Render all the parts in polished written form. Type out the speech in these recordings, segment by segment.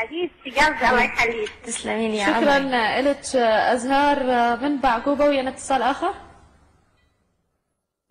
حبيبتي قلبي الله يخليك. تسلمي لي يا شكرا عمر. لك أزهار من بعقوبة. ويانا اتصال آخر،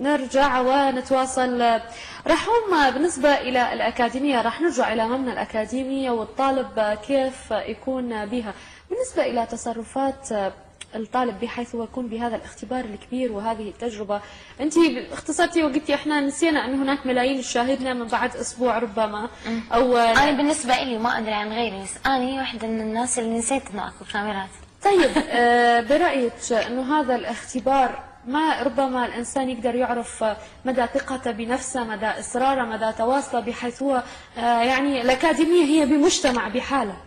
نرجع ونتواصل. رحوم، بالنسبة إلى الأكاديمية راح نرجع إلى مبنى الأكاديمية والطالب كيف يكون بها. بالنسبة إلى تصرفات الطالب بحيث هو يكون بهذا الاختبار الكبير وهذه التجربة، أنت اختصرتي وقلتي إحنا نسينا أن هناك ملايين يشاهدنا من بعد أسبوع ربما أو أنا بالنسبة لي ما أدري عن غيري، بس أنا واحدة من الناس اللي نسيت إنه أكو كاميرات. طيب برأيك أنه هذا الاختبار ما ربما الإنسان يقدر يعرف مدى ثقته بنفسه، مدى إصراره، مدى تواصله، بحيث هو يعني الأكاديمية هي بمجتمع بحاله؟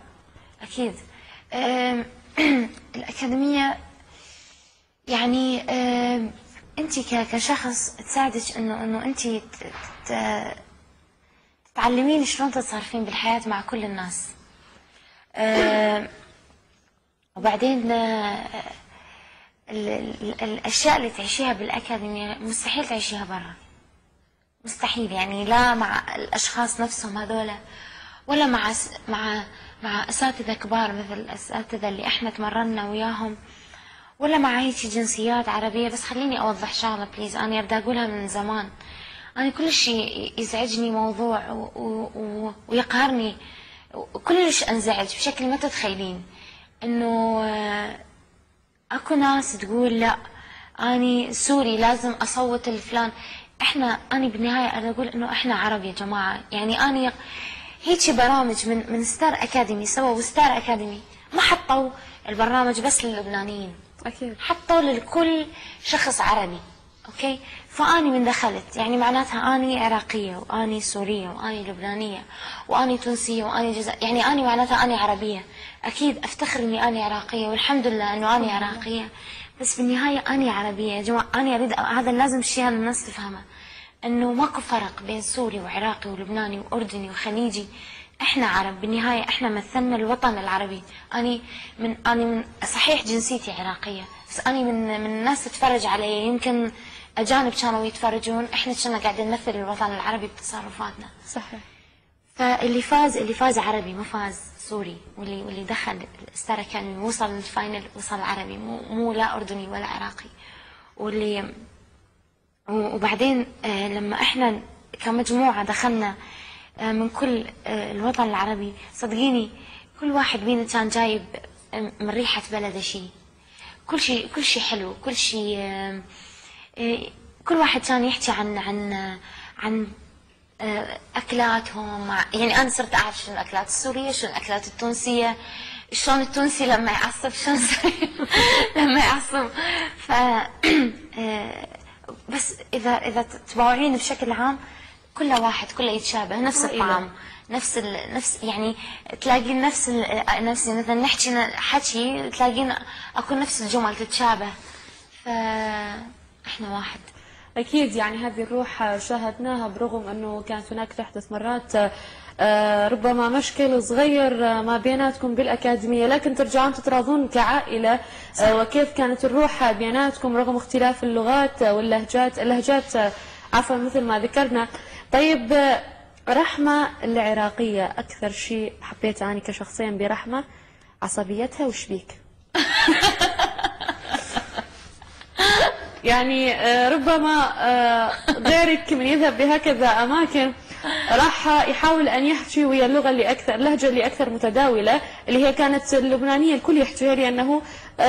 أكيد. الأكاديمية يعني أنت كشخص تساعدك إنه أنت تتعلمين شلون تتصرفين بالحياة مع كل الناس. وبعدين الأشياء اللي تعيشيها بالأكاديمية مستحيل تعيشيها برا، مستحيل. يعني لا مع الأشخاص نفسهم هذولا، ولا مع أساتذة كبار مثل الأساتذة اللي إحنا تمرنا وياهم، ولا مع هيك جنسيات عربية. بس خليني أوضح شغلة بليز، أنا بدي أقولها من زمان. أنا كل شيء يزعجني موضوع ويقهرني، وكلش أنزعج بشكل ما تتخيلين. إنه اكو ناس تقول لا اني سوري لازم اصوت لفلان. اني بالنهايه انا اقول انه احنا عرب يا جماعه. يعني اني هيك برامج من ستار اكاديمي سووا ستار اكاديمي، ما حطوا البرنامج بس للبنانيين، أكيد حطوا لكل شخص عربي. اوكي، فاني من دخلت يعني معناتها اني عراقيه واني سوريه واني لبنانيه واني تونسيه واني يعني اني معناتها اني عربيه. اكيد افتخر اني اني عراقيه والحمد لله انه اني عراقيه، بس بالنهايه اني عربيه يا جماعه. اني اريد هذا لازم شيء الناس تفهمه، انه ماكو فرق بين سوري وعراقي ولبناني واردني وخليجي. احنا عرب بالنهايه، احنا مثلنا الوطن العربي. اني من صحيح جنسيتي عراقيه، بس اني من الناس تتفرج علي، يمكن اجانب كانوا يتفرجون، احنا كنا قاعدين نمثل الوطن العربي بتصرفاتنا. صحيح. فاللي فاز عربي، ما فاز سوري. واللي دخل ستار اكاديمي وصل للفاينل وصل عربي، مو لا اردني ولا عراقي. وبعدين لما احنا كمجموعه دخلنا من كل الوطن العربي، صدقيني كل واحد بينا كان جايب من ريحه بلده شيء. كل شيء حلو، كل شيء. كل واحد كان يحكي عن اكلاتهم. يعني انا صرت اعرف شنو الاكلات السوريه، شنو الاكلات التونسيه، شلون التونسي لما يعصب، شلون لما يعصب. ف بس اذا تباوعين بشكل عام كل واحد كله يتشابه، نفس الطعام، نفس يعني تلاقين نفس مثلا نحكي حكي تلاقين اكو نفس الجمل تتشابه. فاحنا واحد. أكيد. يعني هذه الروح شاهدناها، برغم أنه كانت هناك تحدث مرات ربما مشكل صغير ما بيناتكم بالأكاديمية، لكن ترجعون تتراضون كعائلة. وكيف كانت الروح بيناتكم رغم اختلاف اللغات واللهجات عفوا مثل ما ذكرنا. طيب رحمة العراقية، أكثر شيء حبيته أنا كشخصيا برحمة عصبيتها وش بيك؟ يعني ربما غيرك من يذهب بهكذا أماكن راح يحاول أن يحكي ويا اللغة اللهجة اللي أكثر متداولة، اللي هي كانت اللبنانية. الكل يحكيها لأنه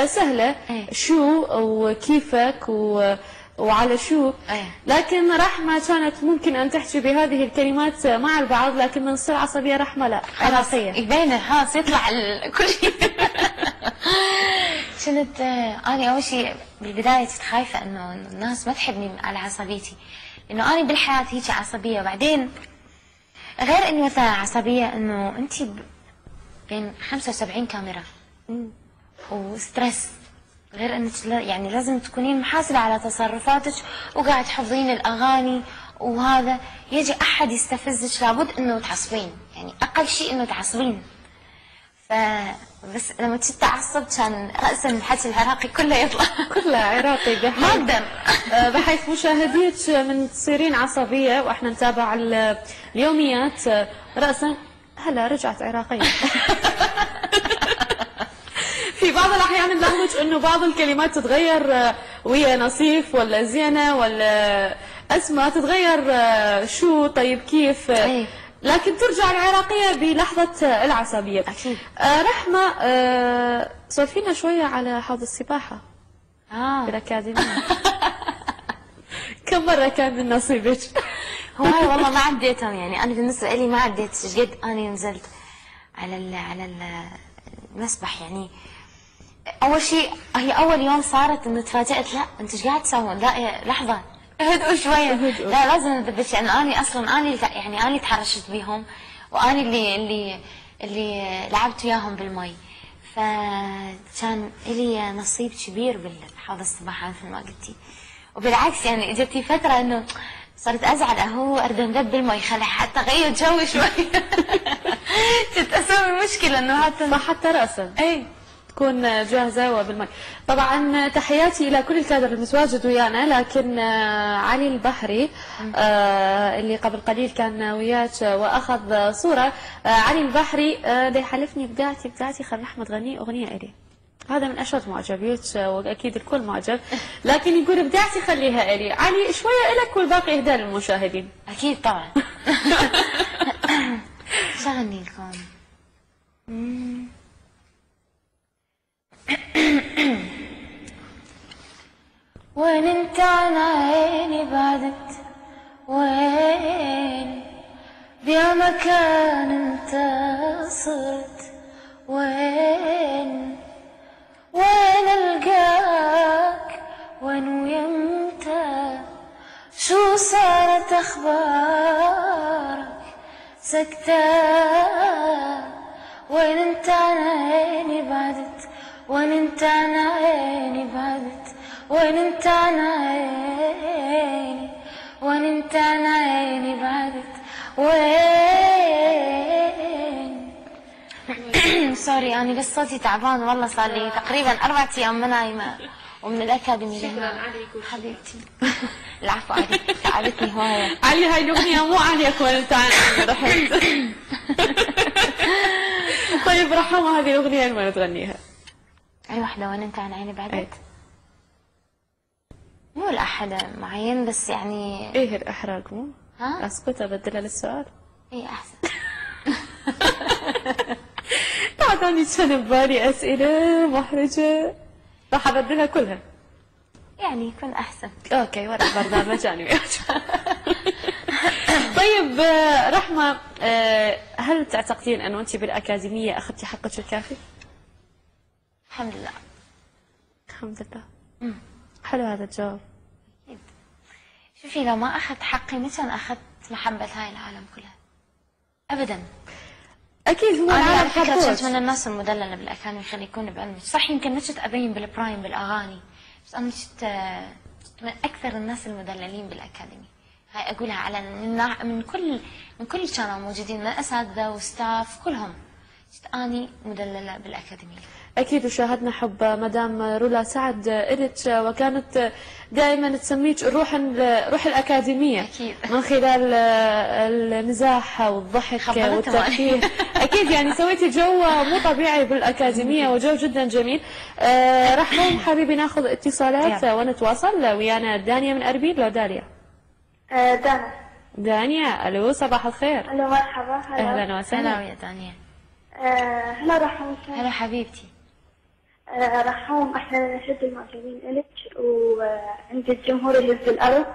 سهلة، شو وكيفك وعلى شو. لكن رحمة كانت ممكن أن تحكي بهذه الكلمات مع البعض، لكن من تصير عصبية رحمة لا، عراقية يبين خلاص يطلع كل شيء. كنت أنا أول شيء بالبداية كنت خايفة إنه الناس ما تحبني على عصبيتي، إنه أنا بالحياة هيك عصبية. بعدين غير إني مثلا عصبية، إنه أنت بين 75 كاميرا وستريس، غير إنك يعني لازم تكونين محاسبة على تصرفاتك وقاعد تحفظين الأغاني، وهذا يجي أحد يستفزك لابد إنه تعصبين، يعني أقل شيء إنه تعصبين. بس لما كنت تعصب كان رأسا الحكي العراقي كله يطلع. كله عراقي ما اقدر. بحيث مشاهديك من تصيرين عصبيه واحنا نتابع اليوميات رأسا هلا رجعت عراقية. في بعض الأحيان نلاحظ إنه بعض الكلمات تتغير ويا نصيف ولا زينة ولا أسماء تتغير شو طيب كيف، لكن ترجع العراقية بلحظة العصبية. أكيد. رحمة، سولفينا شوية على حوض السباحة بالأكاديمية. كم مرة كان من نصيبك؟ هواي والله ما عديتهم، يعني أنا بالنسبة لي ما عديت قد أنا نزلت على المسبح. يعني أول شيء هي أول يوم صارت إنه تفاجأت، لا أنت إيش قاعد تسوون؟ لا لحظة اهدوا شوية، لا لازم نثبت، يعني أنا أصلا أنا تحرشت بيهم، وأنا اللي لعبت وياهم بالمي، فكان لي نصيب كبير بالحوض السباحة مثل ما قلتي. وبالعكس يعني اجتني فترة إنه صرت أزعل، أهو أريد أندب بالمي خلي حتى أغير جو شوي. كنت أسوي مشكلة إنه حتى رأسا أي تكون جاهزة وبالمي. طبعا تحياتي إلى كل الكادر المتواجد ويانا، لكن علي البحري اللي قبل قليل كان وياك وأخذ صورة، علي البحري اللي حلفني بداعتي خل رحمة تغني أغنية إلي. هذا من أشد معجبيك وأكيد الكل معجب، لكن يقول بداعتي خليها إلي. علي شوية إلك والباقي إهداء للمشاهدين. أكيد طبعا. شو أغني لكم؟ وين انت عن عيني بعدت، وين بيا مكان انت صرت، وين القاك، وين ويمتى، شو صارت اخبارك سكتة، وين انت عن عيني بعدت، وين انت عن عيني بعدت، وين انت عن عيني، وين انت عن عيني بعدت، وين. سوري أنا بس صوتي تعبان والله، صار لي تقريبا 4 أيام ما نايمة، ومن الأكاديمي لهنا. حبيبتي. العفو عليك، تعبتني هواية. علي هاي الأغنية مو عليك وين انت عن عيني رحت. طيب رحمة، هذه الأغنية وين تغنيها؟ أي واحدة وين انت عن عيني بعدت؟ مو لأحد معين بس يعني. ايه الإحراج مو؟ ها؟ اسكت ابدلها للسؤال؟ ايه أحسن. أعطاني كان ببالي أسئلة محرجة، راح أبدلها كلها. يعني يكون أحسن. أوكي ورا البرنامج أنا وياك. طيب رحمة، هل تعتقدين أنه أنت بالأكاديمية أخذتي حقك الكافي؟ الحمد لله. الحمد لله. حلو هذا الجواب. شوفي لو ما أخذت حقي ما كان أخذت محبة هاي العالم كلها أبدا. أكيد هو أنا على فكرة كنت من الناس المدللة بالأكاديمي، خلي يكون بعلمك صح، يمكن ما كنت أبين بالبرايم بالأغاني، بس أنا كنت من أكثر الناس المدللين بالأكاديمي. هاي أقولها على من كل كانوا موجودين من أساتذة وستاف كلهم، كنت أني مدللة بالأكاديمية. أكيد وشاهدنا حب مدام رولا سعد إلك، وكانت دائما تسميك روح الأكاديمية. أكيد. من خلال المزاح والضحك والترفيه. أكيد يعني سويتي جو مو طبيعي بالأكاديمية وجو جدا جميل. راح نقوم حبيبي ناخذ اتصالات ونتواصل. ويانا دانيا من أربيل. لو داليا؟ دانيا ألو صباح الخير. ألو مرحبا. أهلا وسهلا. هلا يا دانيا. هلا رحوم. هلا حبيبتي. رحوم احنا نشد المعجبين إلك، وانت الجمهور اللي في الأرض،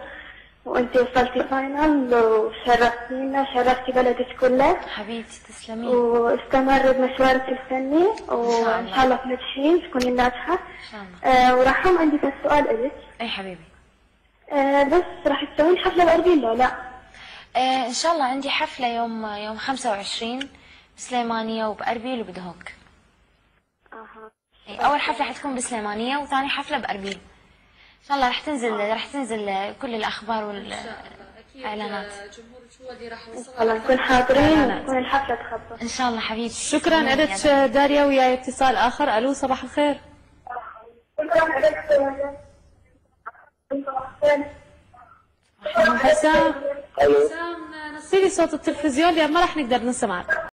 وانت وصلتي فاينل وشرفتينا، شرفتي بلدك كله حبيبتي. تسلمين. واستمر بمشوارك الفني وان شاء الله تنجحين تكوني ناجحة ان شاء الله. ورحوم عندي بس سؤال إلك. اي حبيبي. بس راح تسوين حفلة بأربيل لو لا؟ ان شاء الله عندي حفلة يوم 25 بسليمانية وبأربيل وبدهوك. أول حفلة حتكون بسليمانية وثاني حفلة بأربيل. إن شاء الله راح تنزل كل الأخبار والإعلانات. الله نكون حاضرين وتكون الحفلة تخبر. إن شاء الله حبيبتي. شكرا لك داريا. وياي اتصال آخر. ألو صباح الخير. حسام نصيلي صوت التلفزيون لأن ما راح نقدر نسمعك.